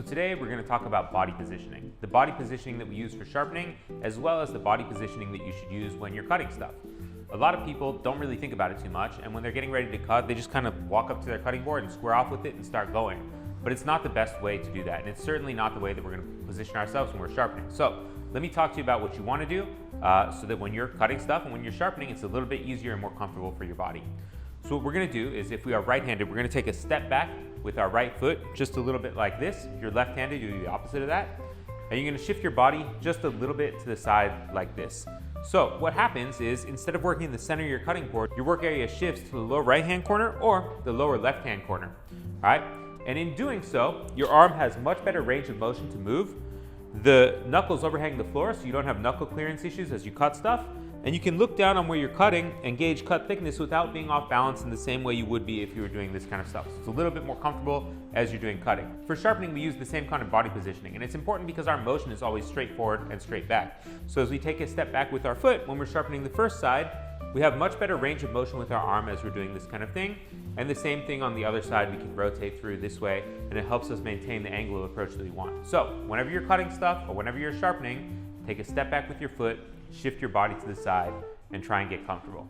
today we're going to talk about body positioning. The body positioning that we use for sharpening, as well as the body positioning that you should use when you're cutting stuff. A lot of people don't really think about it too much, and when they're getting ready to cut, they just kind of walk up to their cutting board and square off with it and start going. But it's not the best way to do that, and it's certainly not the way that we're going to position ourselves when we're sharpening. So let me talk to you about what you want to do so that when you're cutting stuff and when you're sharpening, it's a little bit easier and more comfortable for your body. So what we're going to do is, if we are right-handed, we're going to take a step back with our right foot just a little bit like this. If you're left-handed, you do the opposite of that. And you're going to shift your body just a little bit to the side like this. So what happens is, instead of working in the center of your cutting board, your work area shifts to the lower right-hand corner or the lower left-hand corner. All right? And in doing so, your arm has much better range of motion to move. The knuckles overhang the floor, so you don't have knuckle clearance issues as you cut stuff. And you can look down on where you're cutting and gauge cut thickness without being off balance in the same way you would be if you were doing this kind of stuff. So it's a little bit more comfortable as you're doing cutting. For sharpening, we use the same kind of body positioning, and it's important because our motion is always straight forward and straight back. So as we take a step back with our foot, when we're sharpening the first side, we have much better range of motion with our arm as we're doing this kind of thing. And the same thing on the other side, we can rotate through this way, and it helps us maintain the angle of approach that we want. So whenever you're cutting stuff or whenever you're sharpening, take a step back with your foot, shift your body to the side, and try and get comfortable.